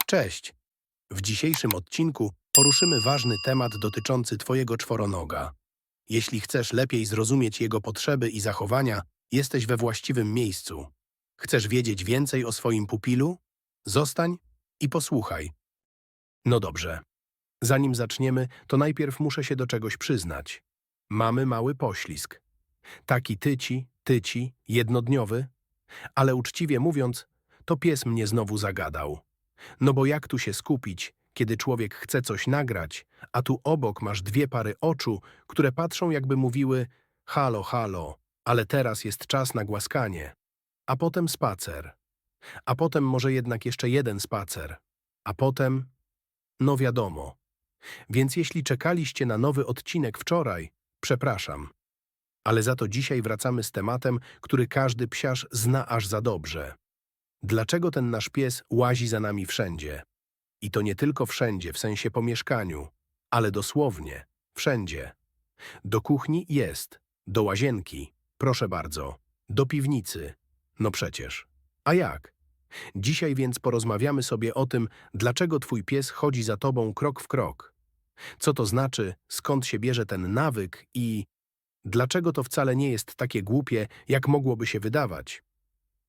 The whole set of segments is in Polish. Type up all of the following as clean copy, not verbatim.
Cześć! W dzisiejszym odcinku poruszymy ważny temat dotyczący Twojego czworonoga. Jeśli chcesz lepiej zrozumieć jego potrzeby i zachowania, jesteś we właściwym miejscu. Chcesz wiedzieć więcej o swoim pupilu? Zostań i posłuchaj. No dobrze. Zanim zaczniemy, to najpierw muszę się do czegoś przyznać. Mamy mały poślizg. Taki tyci, jednodniowy, ale uczciwie mówiąc, to pies mnie znowu zagadał. No bo jak tu się skupić, kiedy człowiek chce coś nagrać, a tu obok masz dwie pary oczu, które patrzą jakby mówiły halo, halo, ale teraz jest czas na głaskanie. A potem spacer. A potem może jednak jeszcze jeden spacer. A potem, no wiadomo. Więc jeśli czekaliście na nowy odcinek wczoraj, przepraszam. Ale za to dzisiaj wracamy z tematem, który każdy psiarz zna aż za dobrze. Dlaczego ten nasz pies łazi za nami wszędzie? I to nie tylko wszędzie, w sensie po mieszkaniu, ale dosłownie, wszędzie. Do kuchni jest, do łazienki, proszę bardzo, do piwnicy. No przecież. A jak? Dzisiaj więc porozmawiamy sobie o tym, dlaczego twój pies chodzi za tobą krok w krok. Co to znaczy, skąd się bierze ten nawyk i dlaczego to wcale nie jest takie głupie, jak mogłoby się wydawać.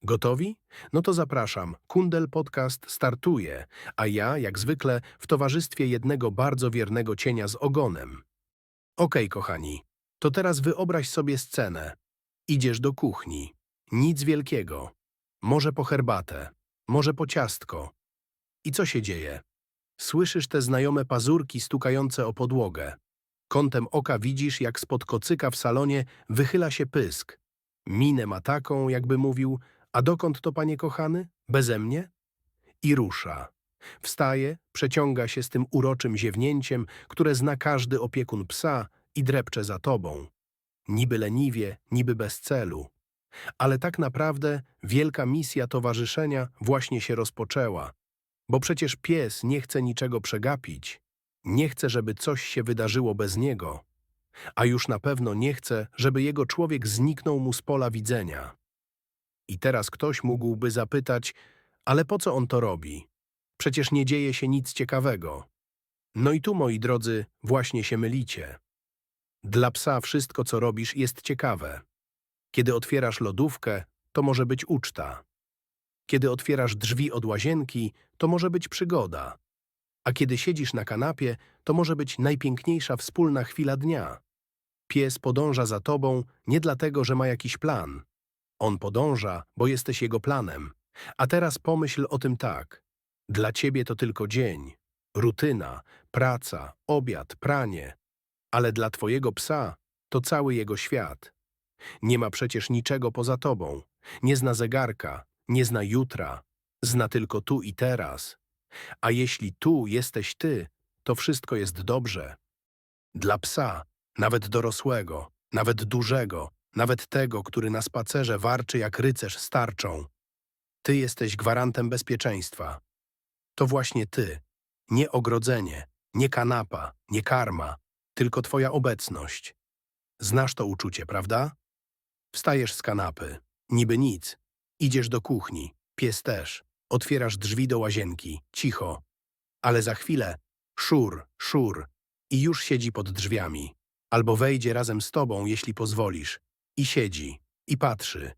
Gotowi? No to zapraszam. Kundel Podcast startuje, a ja, jak zwykle, w towarzystwie jednego bardzo wiernego cienia z ogonem. Okej, kochani, to teraz wyobraź sobie scenę. Idziesz do kuchni. Nic wielkiego. Może po herbatę, może po ciastko. I co się dzieje? Słyszysz te znajome pazurki stukające o podłogę. Kątem oka widzisz, jak spod kocyka w salonie wychyla się pysk. Minę ma taką, jakby mówił: a dokąd to, panie kochany? Beze mnie? I rusza. Wstaje, przeciąga się z tym uroczym ziewnięciem, które zna każdy opiekun psa i drepcze za tobą. Niby leniwie, niby bez celu. Ale tak naprawdę wielka misja towarzyszenia właśnie się rozpoczęła. Bo przecież pies nie chce niczego przegapić. Nie chce, żeby coś się wydarzyło bez niego. A już na pewno nie chce, żeby jego człowiek zniknął mu z pola widzenia. I teraz ktoś mógłby zapytać, ale po co on to robi? Przecież nie dzieje się nic ciekawego. No i tu, moi drodzy, właśnie się mylicie. Dla psa wszystko, co robisz, jest ciekawe. Kiedy otwierasz lodówkę, to może być uczta. Kiedy otwierasz drzwi od łazienki, to może być przygoda. A kiedy siedzisz na kanapie, to może być najpiękniejsza wspólna chwila dnia. Pies podąża za tobą nie dlatego, że ma jakiś plan. On podąża, bo jesteś jego planem. A teraz pomyśl o tym tak. Dla ciebie to tylko dzień, rutyna, praca, obiad, pranie. Ale dla twojego psa to cały jego świat. Nie ma przecież niczego poza tobą. Nie zna zegarka, nie zna jutra. Zna tylko tu i teraz. A jeśli tu jesteś ty, to wszystko jest dobrze. Dla psa, nawet dorosłego, nawet dużego, nawet tego, który na spacerze warczy jak rycerz z tarczą. Ty jesteś gwarantem bezpieczeństwa. To właśnie ty. Nie ogrodzenie, nie kanapa, nie karma, tylko twoja obecność. Znasz to uczucie, prawda? Wstajesz z kanapy. Niby nic. Idziesz do kuchni. Pies też. Otwierasz drzwi do łazienki. Cicho. Ale za chwilę szur i już siedzi pod drzwiami. Albo wejdzie razem z tobą, jeśli pozwolisz. I siedzi. I patrzy.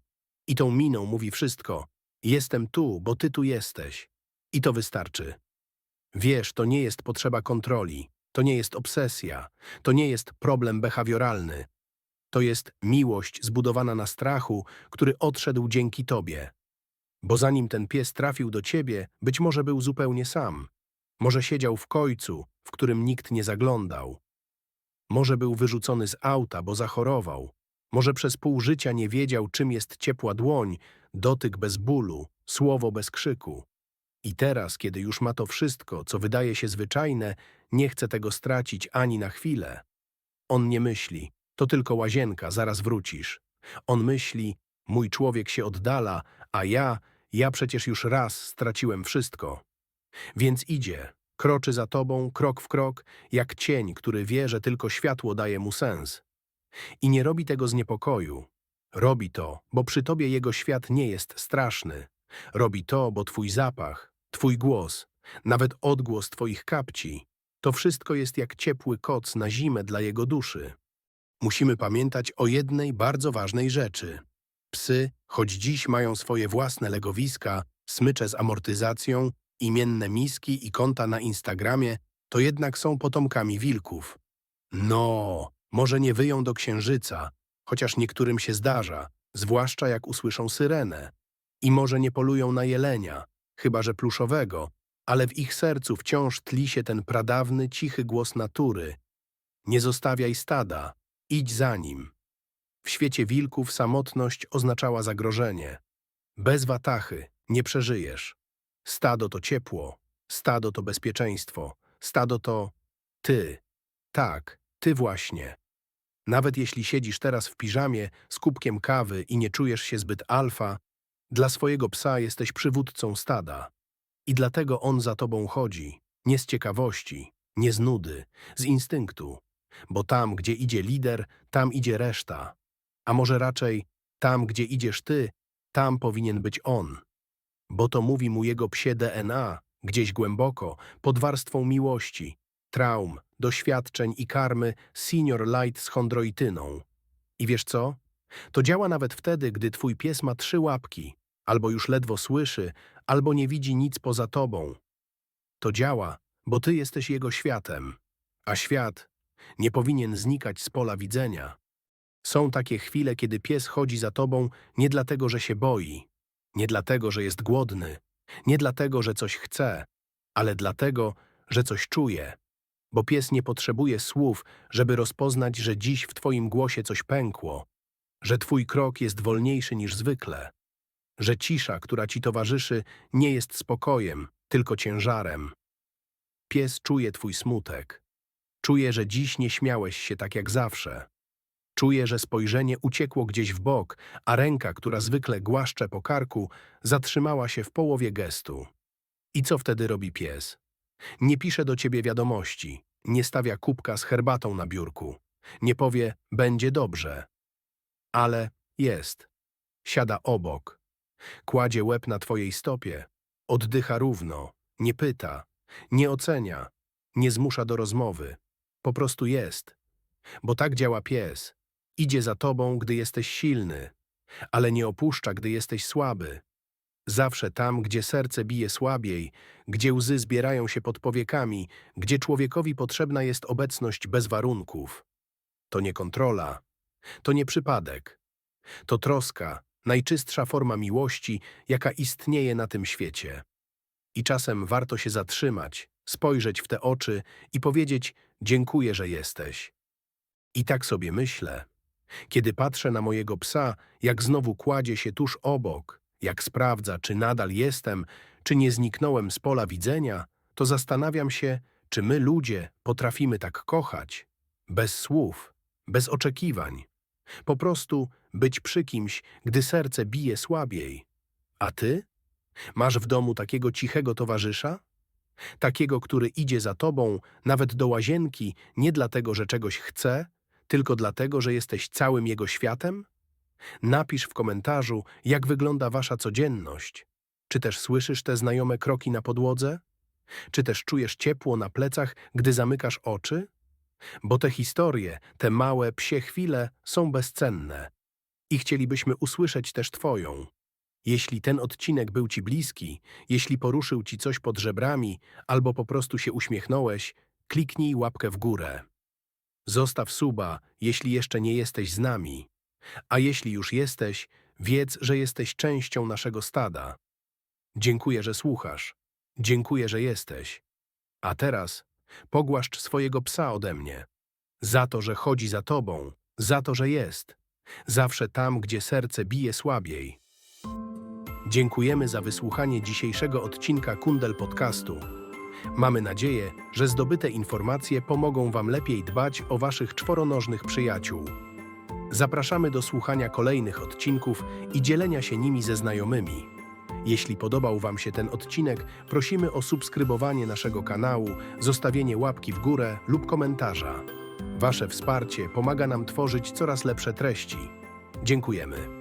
I tą miną mówi wszystko. Jestem tu, bo ty tu jesteś. I to wystarczy. Wiesz, to nie jest potrzeba kontroli. To nie jest obsesja. To nie jest problem behawioralny. To jest miłość zbudowana na strachu, który odszedł dzięki tobie. Bo zanim ten pies trafił do ciebie, być może był zupełnie sam. Może siedział w kojcu, w którym nikt nie zaglądał. Może był wyrzucony z auta, bo zachorował. Może przez pół życia nie wiedział, czym jest ciepła dłoń, dotyk bez bólu, słowo bez krzyku. I teraz, kiedy już ma to wszystko, co wydaje się zwyczajne, nie chce tego stracić ani na chwilę. On nie myśli, to tylko łazienka, zaraz wrócisz. On myśli, mój człowiek się oddala, a ja przecież już raz straciłem wszystko. Więc idzie, kroczy za tobą, krok w krok, jak cień, który wie, że tylko światło daje mu sens. I nie robi tego z niepokoju. Robi to, bo przy tobie jego świat nie jest straszny. Robi to, bo twój zapach, twój głos, nawet odgłos twoich kapci, to wszystko jest jak ciepły koc na zimę dla jego duszy. Musimy pamiętać o jednej bardzo ważnej rzeczy. Psy, choć dziś mają swoje własne legowiska, smycze z amortyzacją, imienne miski i konta na Instagramie, to jednak są potomkami wilków. No, może nie wyją do księżyca, chociaż niektórym się zdarza, zwłaszcza jak usłyszą syrenę. I może nie polują na jelenia, chyba że pluszowego, ale w ich sercu wciąż tli się ten pradawny, cichy głos natury. Nie zostawiaj stada, idź za nim. W świecie wilków samotność oznaczała zagrożenie. Bez watachy nie przeżyjesz. Stado to ciepło, stado to bezpieczeństwo, stado to ty. Tak, ty właśnie. Nawet jeśli siedzisz teraz w piżamie z kubkiem kawy i nie czujesz się zbyt alfa, dla swojego psa jesteś przywódcą stada. I dlatego on za tobą chodzi, nie z ciekawości, nie z nudy, z instynktu. Bo tam, gdzie idzie lider, tam idzie reszta. A może raczej, tam, gdzie idziesz ty, tam powinien być on. Bo to mówi mu jego psie DNA, gdzieś głęboko, pod warstwą miłości, traum, doświadczeń i karmy Senior Light z chondroityną. I wiesz co? To działa nawet wtedy, gdy twój pies ma 3 łapki, albo już ledwo słyszy, albo nie widzi nic poza tobą. To działa, bo ty jesteś jego światem, a świat nie powinien znikać z pola widzenia. Są takie chwile, kiedy pies chodzi za tobą nie dlatego, że się boi, nie dlatego, że jest głodny, nie dlatego, że coś chce, ale dlatego, że coś czuje. Bo pies nie potrzebuje słów, żeby rozpoznać, że dziś w twoim głosie coś pękło, że twój krok jest wolniejszy niż zwykle, że cisza, która ci towarzyszy, nie jest spokojem, tylko ciężarem. Pies czuje twój smutek. Czuje, że dziś nie śmiałeś się tak jak zawsze. Czuje, że spojrzenie uciekło gdzieś w bok, a ręka, która zwykle głaszcze po karku, zatrzymała się w połowie gestu. I co wtedy robi pies? Nie pisze do ciebie wiadomości, nie stawia kubka z herbatą na biurku, nie powie „będzie dobrze”, ale jest. Siada obok, kładzie łeb na twojej stopie, oddycha równo, nie pyta, nie ocenia, nie zmusza do rozmowy. Po prostu jest. Bo tak działa pies. Idzie za tobą, gdy jesteś silny, ale nie opuszcza, gdy jesteś słaby. Zawsze tam, gdzie serce bije słabiej, gdzie łzy zbierają się pod powiekami, gdzie człowiekowi potrzebna jest obecność bez warunków. To nie kontrola, to nie przypadek. To troska, najczystsza forma miłości, jaka istnieje na tym świecie. I czasem warto się zatrzymać, spojrzeć w te oczy i powiedzieć: dziękuję, że jesteś. I tak sobie myślę. Kiedy patrzę na mojego psa, jak znowu kładzie się tuż obok, jak sprawdza, czy nadal jestem, czy nie zniknąłem z pola widzenia, to zastanawiam się, czy my ludzie potrafimy tak kochać, bez słów, bez oczekiwań. Po prostu być przy kimś, gdy serce bije słabiej. A ty? Masz w domu takiego cichego towarzysza? Takiego, który idzie za tobą, nawet do łazienki, nie dlatego, że czegoś chce, tylko dlatego, że jesteś całym jego światem? Napisz w komentarzu, jak wygląda wasza codzienność. Czy też słyszysz te znajome kroki na podłodze? Czy też czujesz ciepło na plecach, gdy zamykasz oczy? Bo te historie, te małe psie chwile są bezcenne. I chcielibyśmy usłyszeć też twoją. Jeśli ten odcinek był ci bliski, jeśli poruszył ci coś pod żebrami, albo po prostu się uśmiechnąłeś, kliknij łapkę w górę. Zostaw suba, jeśli jeszcze nie jesteś z nami. A jeśli już jesteś, wiedz, że jesteś częścią naszego stada. Dziękuję, że słuchasz. Dziękuję, że jesteś. A teraz pogłaszcz swojego psa ode mnie. Za to, że chodzi za tobą, za to, że jest. Zawsze tam, gdzie serce bije słabiej. Dziękujemy za wysłuchanie dzisiejszego odcinka Kundel Podcastu. Mamy nadzieję, że zdobyte informacje pomogą wam lepiej dbać o waszych czworonożnych przyjaciół. Zapraszamy do słuchania kolejnych odcinków i dzielenia się nimi ze znajomymi. Jeśli podobał wam się ten odcinek, prosimy o subskrybowanie naszego kanału, zostawienie łapki w górę lub komentarza. Wasze wsparcie pomaga nam tworzyć coraz lepsze treści. Dziękujemy.